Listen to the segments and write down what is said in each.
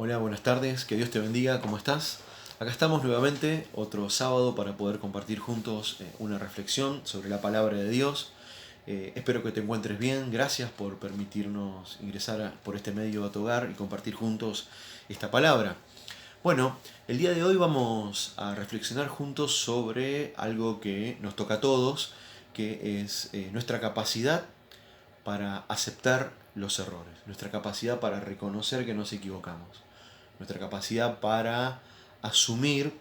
Hola, buenas tardes, que Dios te bendiga, ¿cómo estás? Acá estamos nuevamente, otro sábado para poder compartir juntos una reflexión sobre la palabra de Dios. Espero que te encuentres bien, gracias por permitirnos ingresar por este medio a tu hogar y compartir juntos esta palabra. Bueno, el día de hoy vamos a reflexionar juntos sobre algo que nos toca a todos, que es nuestra capacidad para aceptar los errores, nuestra capacidad para reconocer que nos equivocamos, nuestra capacidad para asumir,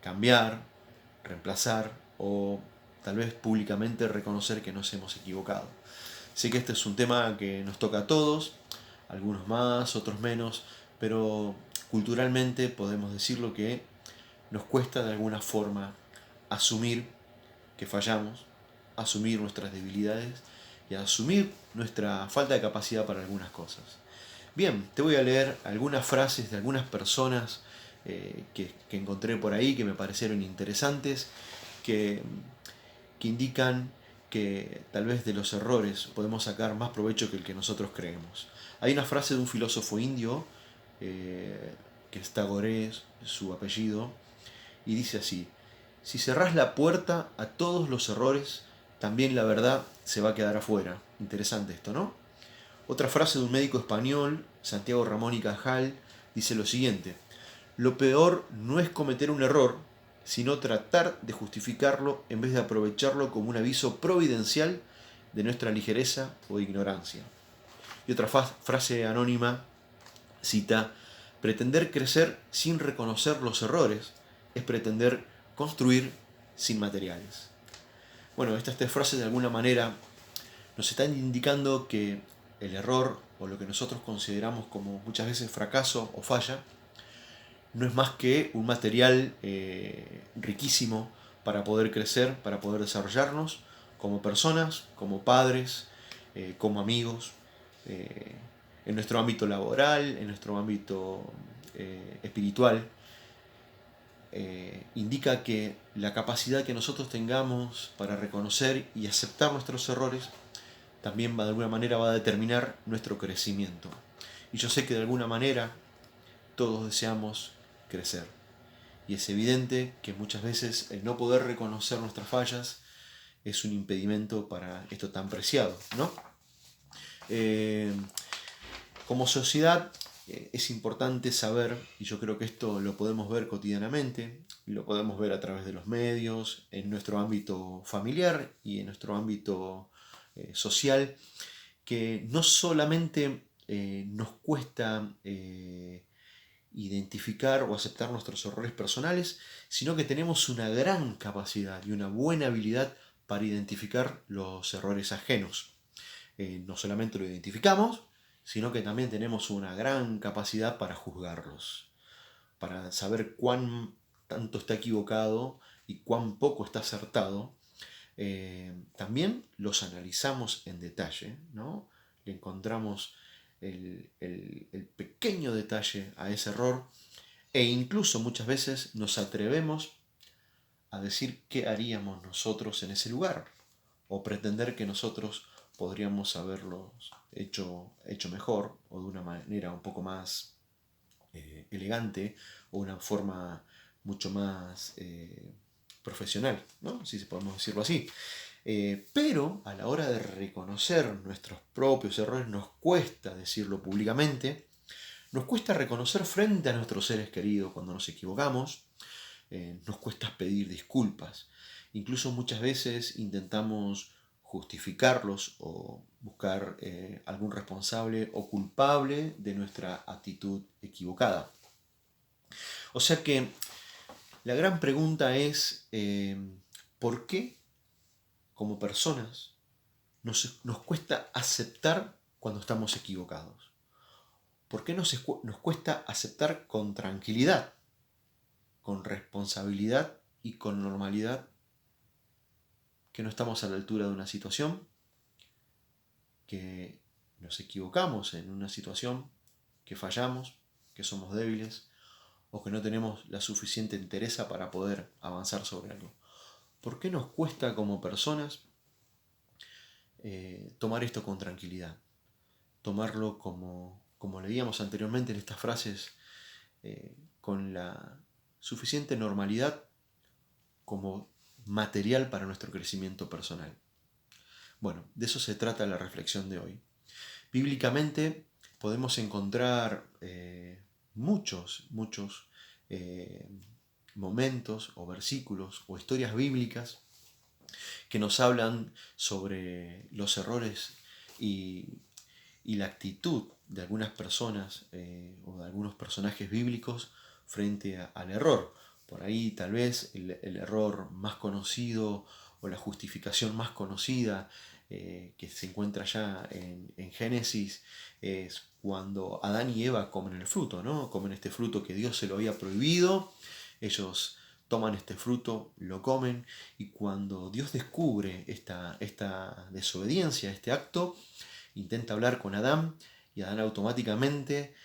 cambiar, reemplazar o tal vez públicamente reconocer que nos hemos equivocado. Sé que este es un tema que nos toca a todos, algunos más, otros menos, pero culturalmente podemos decirlo que nos cuesta de alguna forma asumir que fallamos, asumir nuestras debilidades y asumir nuestra falta de capacidad para algunas cosas. Bien, te voy a leer algunas frases de algunas personas que encontré por ahí que me parecieron interesantes, que, que indican que tal vez de los errores podemos sacar más provecho que el que nosotros creemos. Hay una frase de un filósofo indio, que es Tagore, su apellido, y dice así: si cerrás la puerta a todos los errores, también la verdad se va a quedar afuera. Interesante esto, ¿no? Otra frase de un médico español, Santiago Ramón y Cajal, dice lo siguiente: lo peor no es cometer un error, sino tratar de justificarlo en vez de aprovecharlo como un aviso providencial de nuestra ligereza o ignorancia. Y otra frase anónima cita: pretender crecer sin reconocer los errores es pretender construir sin materiales. Bueno, estas tres frases de alguna manera nos están indicando que el error o lo que nosotros consideramos como muchas veces fracaso o falla no es más que un material riquísimo para poder crecer, para poder desarrollarnos como personas, como padres, como amigos, eh, en nuestro ámbito laboral, en nuestro ámbito espiritual. Indica que la capacidad que nosotros tengamos para reconocer y aceptar nuestros errores también de alguna manera va a determinar nuestro crecimiento. Y yo sé que de alguna manera todos deseamos crecer. Y es evidente que muchas veces el no poder reconocer nuestras fallas es un impedimento para esto tan preciado, ¿no? Eh, como sociedad es importante saber, y yo creo que esto lo podemos ver cotidianamente, y lo podemos ver a través de los medios, en nuestro ámbito familiar y en nuestro ámbito social, que no solamente nos cuesta identificar o aceptar nuestros errores personales, sino que tenemos una gran capacidad y una buena habilidad para identificar los errores ajenos. No solamente lo identificamos, sino que también tenemos una gran capacidad para juzgarlos, para saber cuán tanto está equivocado y cuán poco está acertado. También los analizamos en detalle, ¿no? Le encontramos el pequeño detalle a ese error e incluso muchas veces nos atrevemos a decir qué haríamos nosotros en ese lugar o pretender que nosotros podríamos haberlo hecho mejor o de una manera un poco más elegante o una forma mucho más profesional, ¿no? Si podemos decirlo así. Pero a la hora de reconocer nuestros propios errores nos cuesta decirlo públicamente, nos cuesta reconocer frente a nuestros seres queridos cuando nos equivocamos, nos cuesta pedir disculpas. Incluso muchas veces intentamos justificarlos o buscar algún responsable o culpable de nuestra actitud equivocada. O sea que la gran pregunta es, ¿por qué como personas nos cuesta aceptar cuando estamos equivocados? ¿Por qué nos cuesta aceptar con tranquilidad, con responsabilidad y con normalidad que no estamos a la altura de una situación, que nos equivocamos en una situación, que fallamos, que somos débiles o que no tenemos la suficiente entereza para poder avanzar sobre algo? ¿Por qué nos cuesta como personas tomar esto con tranquilidad? Tomarlo como leíamos anteriormente en estas frases con la suficiente normalidad como material para nuestro crecimiento personal. Bueno, de eso se trata la reflexión de hoy. Bíblicamente podemos encontrar muchos momentos o versículos o historias bíblicas que nos hablan sobre los errores y la actitud de algunas personas o de algunos personajes bíblicos frente al error. Por ahí tal vez el error más conocido o la justificación más conocida que se encuentra ya en Génesis es cuando Adán y Eva comen el fruto, ¿no? Comen este fruto que Dios se lo había prohibido, ellos toman este fruto, lo comen, y cuando Dios descubre esta desobediencia, este acto, intenta hablar con Adán, y Adán automáticamente,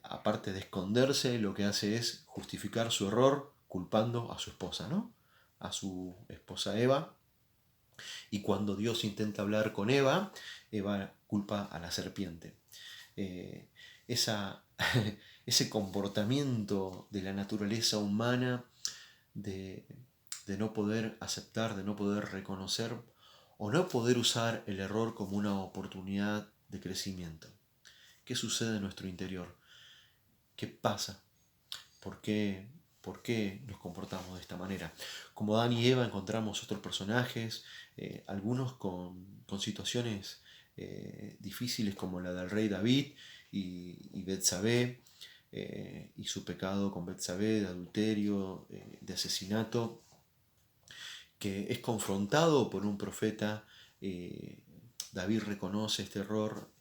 aparte de esconderse, lo que hace es justificar su error culpando a su esposa, ¿no? A su esposa Eva. Y cuando Dios intenta hablar con Eva, Eva culpa a la serpiente. Ese comportamiento de la naturaleza humana de no poder aceptar, de no poder reconocer o no poder usar el error como una oportunidad de crecimiento. ¿Qué sucede en nuestro interior? ¿Qué pasa? ¿Por qué nos comportamos de esta manera? Como Adán y Eva encontramos otros personajes, algunos con situaciones difíciles como la del rey David y Betsabé, y su pecado con Betsabé de adulterio, de asesinato, que es confrontado por un profeta. David reconoce este error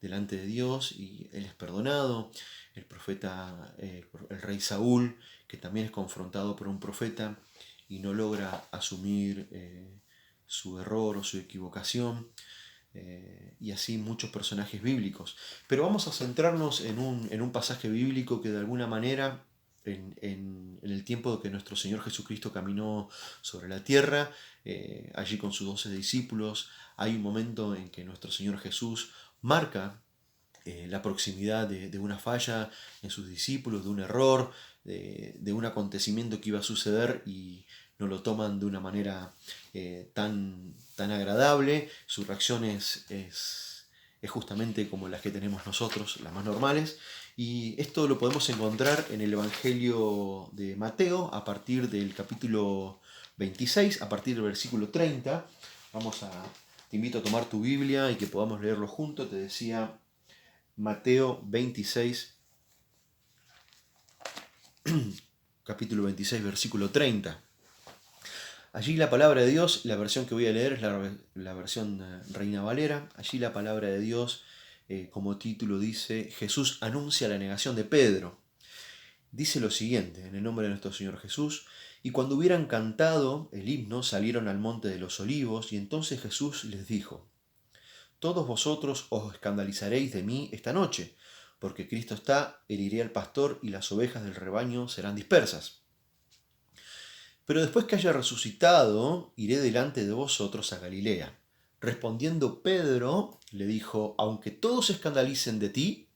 delante de Dios y él es perdonado. El profeta, el rey Saúl, que también es confrontado por un profeta y no logra asumir su error o su equivocación. Y así muchos personajes bíblicos. Pero vamos a centrarnos en un pasaje bíblico que de alguna manera, en el tiempo que nuestro Señor Jesucristo caminó sobre la tierra, allí con sus 12 discípulos, hay un momento en que nuestro Señor Jesús marca la proximidad de una falla en sus discípulos, de un error, de un acontecimiento que iba a suceder y no lo toman de una manera tan agradable. Su reacción es justamente como las que tenemos nosotros, las más normales. Y esto lo podemos encontrar en el Evangelio de Mateo, a partir del capítulo 26, a partir del versículo 30. Te invito a tomar tu Biblia y que podamos leerlo juntos. Te decía Mateo 26, capítulo 26, versículo 30. Allí la palabra de Dios, la versión que voy a leer es la versión Reina Valera. Allí la palabra de Dios, como título, dice: Jesús anuncia la negación de Pedro. Dice lo siguiente: en el nombre de nuestro Señor Jesús. Y cuando hubieran cantado el himno, salieron al monte de los olivos, y entonces Jesús les dijo: todos vosotros os escandalizaréis de mí esta noche, porque Cristo está, heriré al pastor y las ovejas del rebaño serán dispersas. Pero después que haya resucitado, iré delante de vosotros a Galilea. Respondiendo Pedro, le dijo: aunque todos se escandalicen de ti,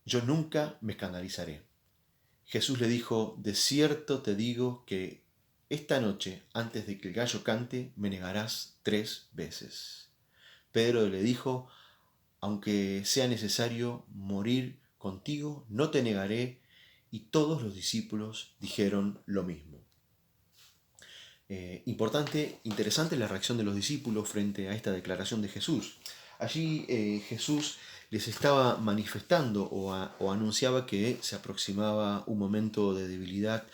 yo nunca me escandalizaré. Jesús le dijo: de cierto te digo que esta noche, antes de que el gallo cante, me negarás 3 veces. Pedro le dijo: aunque sea necesario morir contigo, no te negaré. Y todos los discípulos dijeron lo mismo. Interesante la reacción de los discípulos frente a esta declaración de Jesús. Allí Jesús les estaba manifestando o anunciaba que se aproximaba un momento de debilidad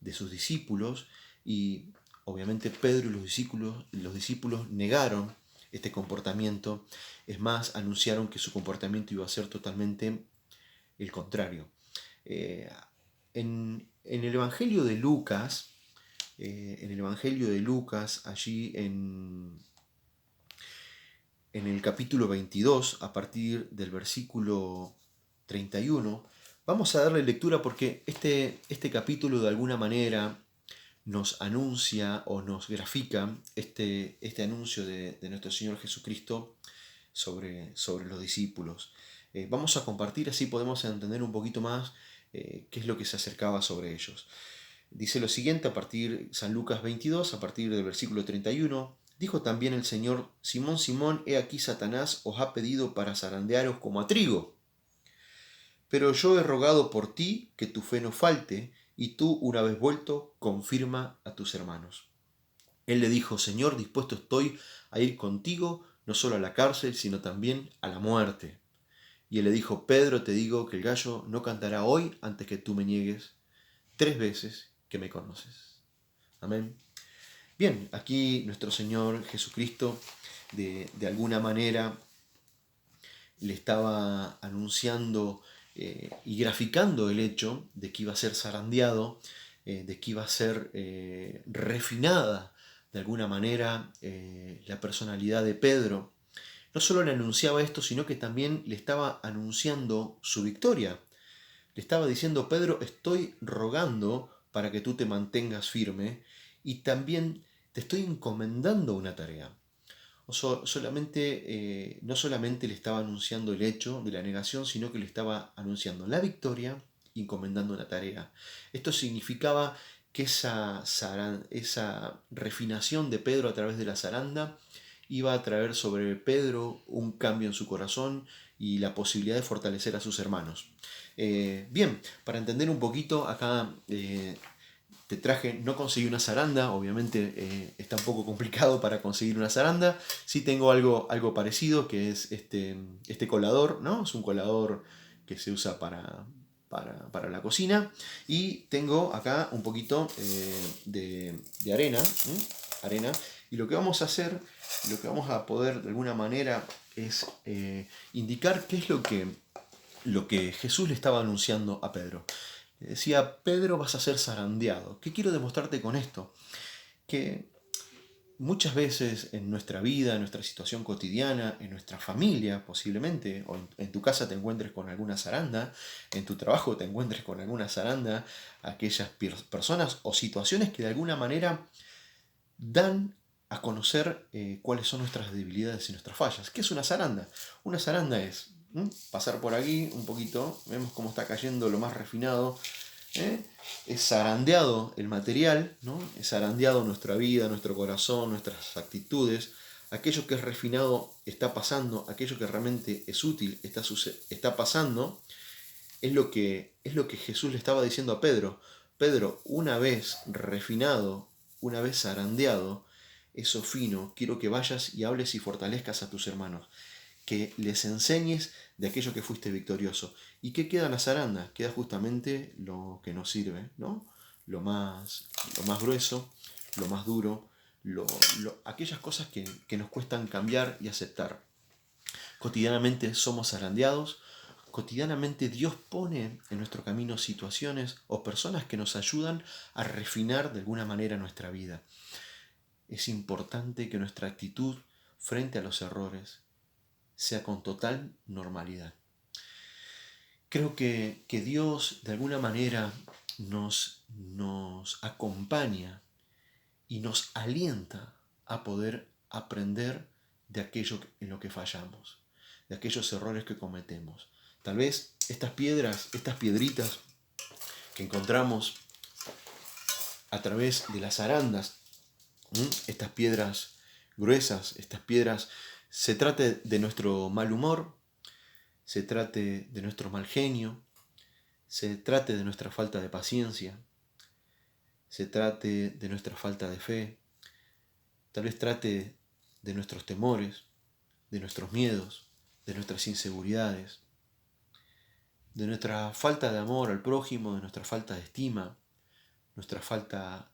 de sus discípulos, y obviamente Pedro y los discípulos negaron este comportamiento. Es más, anunciaron que su comportamiento iba a ser totalmente el contrario. En el Evangelio de Lucas, allí en el capítulo 22, a partir del versículo 31, vamos a darle lectura porque este capítulo de alguna manera nos anuncia o nos grafica este anuncio de nuestro Señor Jesucristo sobre los discípulos. Vamos a compartir, así podemos entender un poquito más qué es lo que se acercaba sobre ellos. Dice lo siguiente a partir de San Lucas 22, a partir del versículo 31. Dijo también el Señor: Simón, Simón, he aquí Satanás os ha pedido para zarandearos como a trigo. Pero yo he rogado por ti que tu fe no falte, y tú, una vez vuelto, confirma a tus hermanos. Él le dijo: Señor, dispuesto estoy a ir contigo, no solo a la cárcel, sino también a la muerte. Y él le dijo: Pedro, te digo que el gallo no cantará hoy antes que tú me niegues 3 veces que me conoces. Amén. Bien, aquí nuestro Señor Jesucristo de alguna manera le estaba anunciando y graficando el hecho de que iba a ser zarandeado, de que iba a ser refinada de alguna manera la personalidad de Pedro. No solo le anunciaba esto, sino que también le estaba anunciando su victoria. Le estaba diciendo: Pedro, estoy rogando para que tú te mantengas firme y también te estoy encomendando una tarea. No solamente le estaba anunciando el hecho de la negación, sino que le estaba anunciando la victoria y encomendando una tarea. Esto significaba que esa refinación de Pedro a través de la zaranda iba a traer sobre Pedro un cambio en su corazón y la posibilidad de fortalecer a sus hermanos. Bien, para entender un poquito, acá te traje, no conseguí una zaranda, obviamente está un poco complicado para conseguir una zaranda. Sí tengo algo parecido, que es este colador, ¿no? Es un colador que se usa para la cocina. Y tengo acá un poquito de arena, arena. Y lo que vamos a hacer, lo que vamos a poder de alguna manera es indicar qué es lo que Jesús le estaba anunciando a Pedro. Decía: Pedro, vas a ser zarandeado. ¿Qué quiero demostrarte con esto? Que muchas veces en nuestra vida, en nuestra situación cotidiana, en nuestra familia posiblemente, o en tu casa te encuentres con alguna zaranda, en tu trabajo te encuentres con alguna zaranda, aquellas personas o situaciones que de alguna manera dan a conocer cuáles son nuestras debilidades y nuestras fallas. ¿Qué es una zaranda? Una zaranda es pasar por aquí un poquito, vemos cómo está cayendo lo más refinado, es zarandeado el material, ¿no? Es zarandeado nuestra vida, nuestro corazón, nuestras actitudes. Aquello que es refinado está pasando, aquello que realmente es útil está pasando. Es lo que Jesús le estaba diciendo a Pedro. Pedro, una vez refinado, una vez zarandeado, eso fino, quiero que vayas y hables y fortalezcas a tus hermanos, que les enseñes de aquello que fuiste victorioso. ¿Y qué queda en la zaranda? Queda justamente lo que nos sirve, ¿no? Lo más grueso, lo más duro, aquellas cosas que nos cuestan cambiar y aceptar. Cotidianamente somos zarandeados. Cotidianamente Dios pone en nuestro camino situaciones o personas que nos ayudan a refinar de alguna manera nuestra vida. Es importante que nuestra actitud frente a los errores sea con total normalidad. Creo que Dios de alguna manera nos acompaña y nos alienta a poder aprender de aquello en lo que fallamos, de aquellos errores que cometemos. Tal vez estas piedritas que encontramos a través de las zarandas, estas piedras gruesas, estas piedras, se trate de nuestro mal humor, se trate de nuestro mal genio, se trate de nuestra falta de paciencia, se trate de nuestra falta de fe, tal vez trate de nuestros temores, de nuestros miedos, de nuestras inseguridades, de nuestra falta de amor al prójimo, de nuestra falta de estima,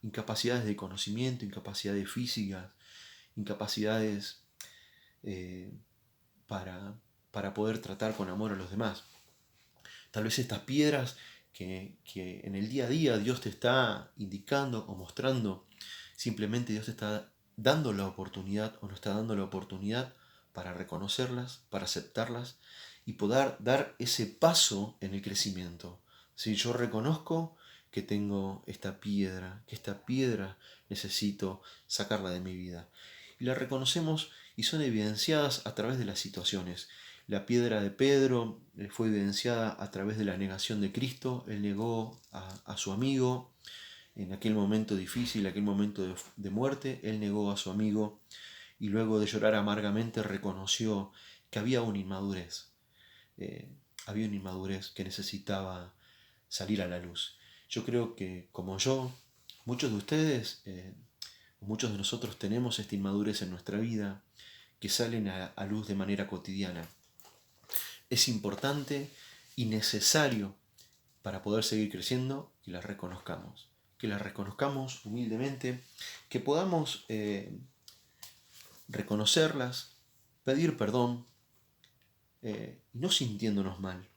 incapacidades de conocimiento, incapacidades físicas, incapacidades para poder tratar con amor a los demás. Tal vez estas piedras que en el día a día Dios te está indicando o mostrando, simplemente Dios te está dando la oportunidad o nos está dando la oportunidad para reconocerlas, para aceptarlas y poder dar ese paso en el crecimiento. Si yo reconozco que tengo esta piedra, que esta piedra necesito sacarla de mi vida. Y la reconocemos y son evidenciadas a través de las situaciones. La piedra de Pedro fue evidenciada a través de la negación de Cristo. Él negó a su amigo en aquel momento difícil, aquel momento de muerte. Él negó a su amigo y luego de llorar amargamente reconoció que había una inmadurez. Había una inmadurez que necesitaba salir a la luz. Yo creo que, como yo, muchos de ustedes, muchos de nosotros tenemos esta inmadurez en nuestra vida que salen a luz de manera cotidiana. Es importante y necesario para poder seguir creciendo que las reconozcamos humildemente, que podamos reconocerlas, pedir perdón, no sintiéndonos mal,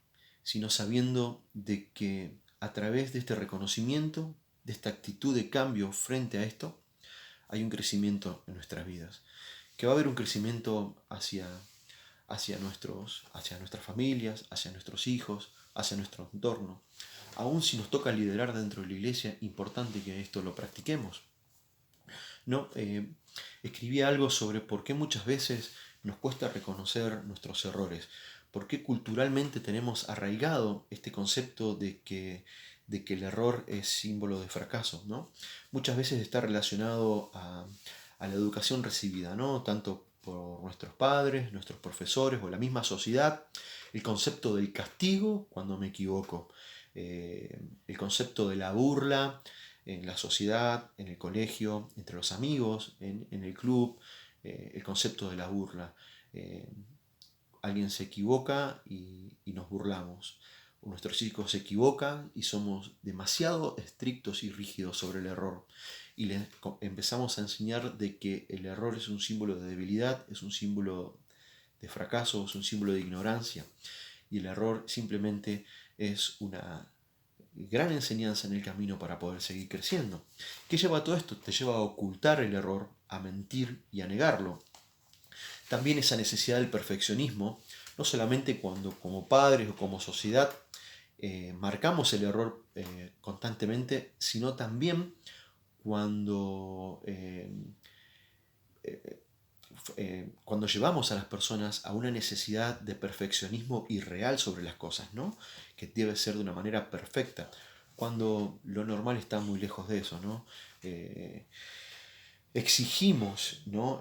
sino sabiendo de que a través de este reconocimiento, de esta actitud de cambio frente a esto, hay un crecimiento en nuestras vidas, que va a haber un crecimiento hacia nuestras familias, hacia nuestros hijos, hacia nuestro entorno. Aún si nos toca liderar dentro de la iglesia, importante que esto lo practiquemos. No, escribí algo sobre por qué muchas veces nos cuesta reconocer nuestros errores, por qué culturalmente tenemos arraigado este concepto de que el error es símbolo de fracaso, ¿no? Muchas veces está relacionado a la educación recibida, ¿no? Tanto por nuestros padres, nuestros profesores o la misma sociedad, el concepto del castigo cuando me equivoco, el concepto de la burla en la sociedad, en el colegio, entre los amigos, en el club, el concepto de la burla. Alguien se equivoca y nos burlamos. Nuestros hijos se equivocan y somos demasiado estrictos y rígidos sobre el error. Y les empezamos a enseñar de que el error es un símbolo de debilidad, es un símbolo de fracaso, es un símbolo de ignorancia. Y el error simplemente es una gran enseñanza en el camino para poder seguir creciendo. ¿Qué lleva todo esto? Te lleva a ocultar el error, a mentir y a negarlo. También esa necesidad del perfeccionismo, no solamente cuando como padres o como sociedad marcamos el error constantemente, sino también cuando cuando llevamos a las personas a una necesidad de perfeccionismo irreal sobre las cosas, ¿no? Que debe ser de una manera perfecta, cuando lo normal está muy lejos de eso, ¿no? Exigimos, ¿no?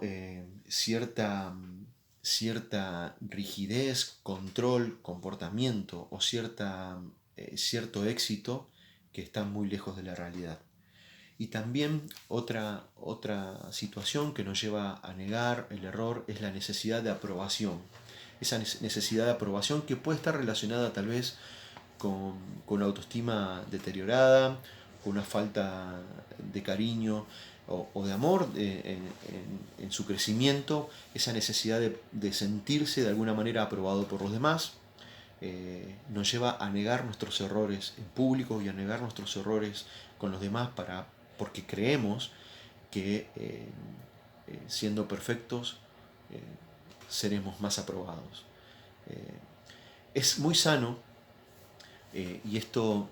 Cierta rigidez, control, comportamiento o cierto éxito que está muy lejos de la realidad. Y también otra situación que nos lleva a negar el error es la necesidad de aprobación. Esa necesidad de aprobación que puede estar relacionada tal vez con la autoestima deteriorada, con una falta de cariño o de amor en su crecimiento, esa necesidad de sentirse de alguna manera aprobado por los demás. Nos lleva a negar nuestros errores en público y a negar nuestros errores con los demás porque creemos que siendo perfectos seremos más aprobados. Es muy sano, y esto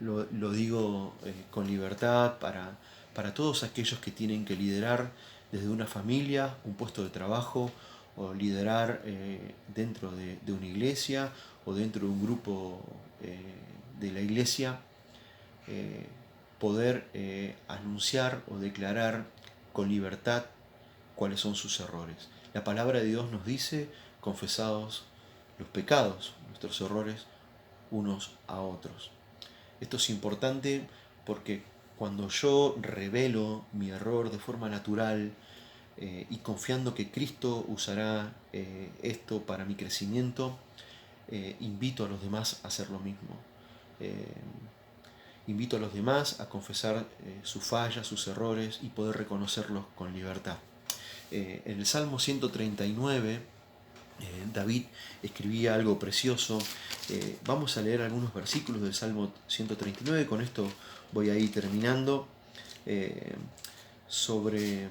lo digo con libertad para todos aquellos que tienen que liderar desde una familia, un puesto de trabajo, o liderar dentro de una iglesia o dentro de un grupo de la iglesia, poder anunciar o declarar con libertad cuáles son sus errores. La palabra de Dios nos dice, confesados los pecados, nuestros errores, unos a otros. Esto es importante porque cuando yo revelo mi error de forma natural y confiando que Cristo usará esto para mi crecimiento, invito a los demás a hacer lo mismo. Invito a los demás a confesar sus fallas, sus errores y poder reconocerlos con libertad. En el Salmo 139, David escribía algo precioso. Vamos a leer algunos versículos del Salmo 139, con esto voy a ir terminando, sobre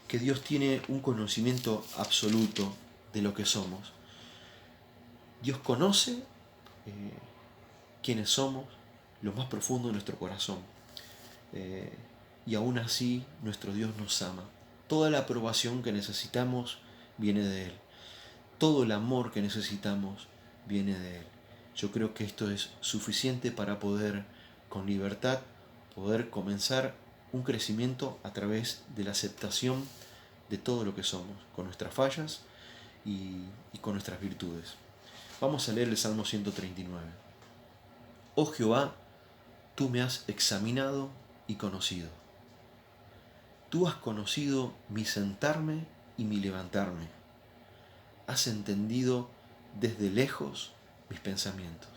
que Dios tiene un conocimiento absoluto de lo que somos. Dios conoce quiénes somos, lo más profundo de nuestro corazón. Y aún así nuestro Dios nos ama. Toda la aprobación que necesitamos viene de Él. Todo el amor que necesitamos viene de Él. Yo creo que esto es suficiente para poder, con libertad, poder comenzar un crecimiento a través de la aceptación de todo lo que somos, con nuestras fallas y con nuestras virtudes. Vamos a leer el Salmo 139. Oh Jehová, tú me has examinado y conocido. Tú has conocido mi sentarme y mi levantarme. Has entendido desde lejos mis pensamientos.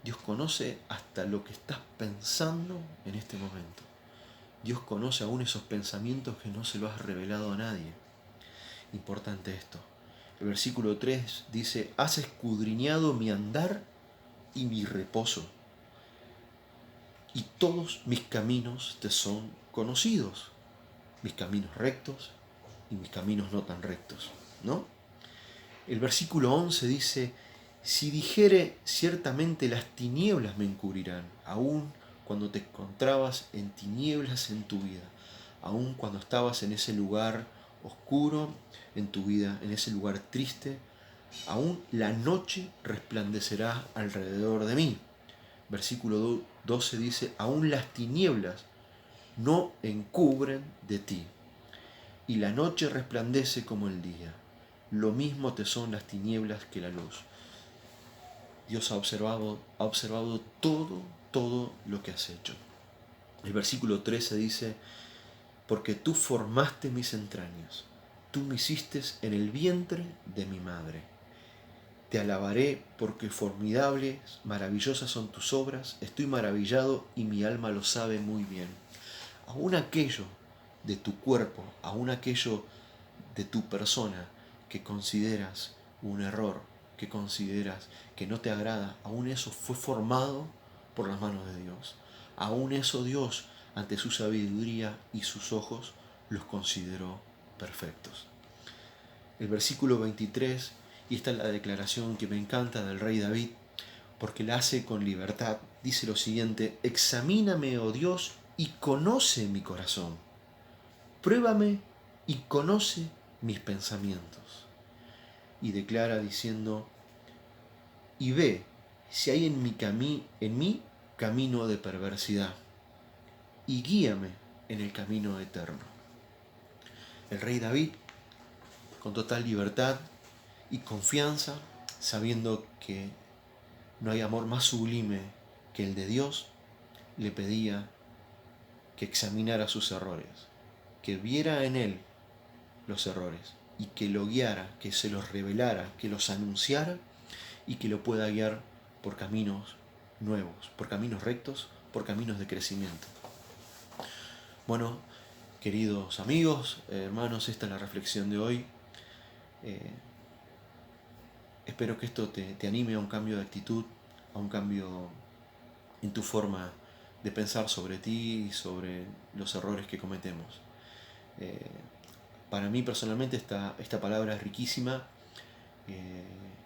Dios conoce hasta lo que estás pensando en este momento. Dios conoce aún esos pensamientos que no se lo has revelado a nadie. Importante esto. El versículo 3 dice, has escudriñado mi andar y mi reposo, y todos mis caminos te son conocidos, mis caminos rectos y mis caminos no tan rectos, ¿no? El versículo 11 dice, si dijere ciertamente las tinieblas me encubrirán, aún cuando te encontrabas en tinieblas en tu vida, aún cuando estabas en ese lugar oscuro en tu vida, en ese lugar triste, aún la noche resplandecerá alrededor de mí. Versículo 12 dice, aún las tinieblas no encubren de ti, y la noche resplandece como el día. Lo mismo te son las tinieblas que la luz. Dios ha observado todo lo que has hecho. El versículo 13 dice, porque tú formaste mis entrañas, tú me hiciste en el vientre de mi madre. Te alabaré porque formidables, maravillosas son tus obras, estoy maravillado y mi alma lo sabe muy bien. Aún aquello de tu cuerpo, aún aquello de tu persona que consideras un error, que consideras que no te agrada, aún eso fue formado por las manos de Dios. Aún eso Dios, ante su sabiduría y sus ojos, los consideró perfectos. El versículo 23, y esta es la declaración que me encanta del rey David, porque la hace con libertad, dice lo siguiente, examíname, oh Dios, y conoce mi corazón. Pruébame y conoce mis pensamientos. Y declara diciendo, y ve si hay en mí camino de perversidad, y guíame en el camino eterno. El rey David, con total libertad y confianza, sabiendo que no hay amor más sublime que el de Dios, le pedía que examinara sus errores, que viera en él los errores y que lo guiara, que se los revelara, que los anunciara y que lo pueda guiar por caminos nuevos, por caminos rectos, por caminos de crecimiento. Bueno, queridos amigos, hermanos, esta es la reflexión de hoy. Espero que esto te anime a un cambio de actitud, a un cambio en tu forma de pensar sobre ti y sobre los errores que cometemos. Para mí personalmente esta palabra es riquísima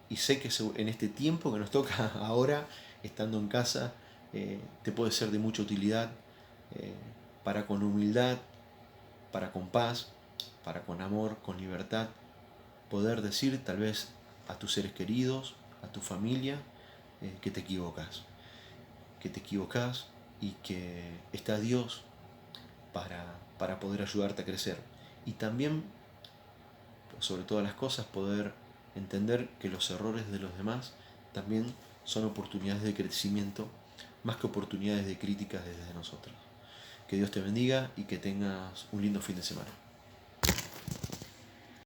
y sé que en este tiempo que nos toca ahora, estando en casa, te puede ser de mucha utilidad para con humildad, para con paz, para con amor, con libertad, poder decir tal vez a tus seres queridos, a tu familia, que te equivocas y que está Dios para poder ayudarte a crecer. Y también, sobre todas las cosas, poder entender que los errores de los demás también son oportunidades de crecimiento, más que oportunidades de críticas desde nosotros. Que Dios te bendiga y que tengas un lindo fin de semana.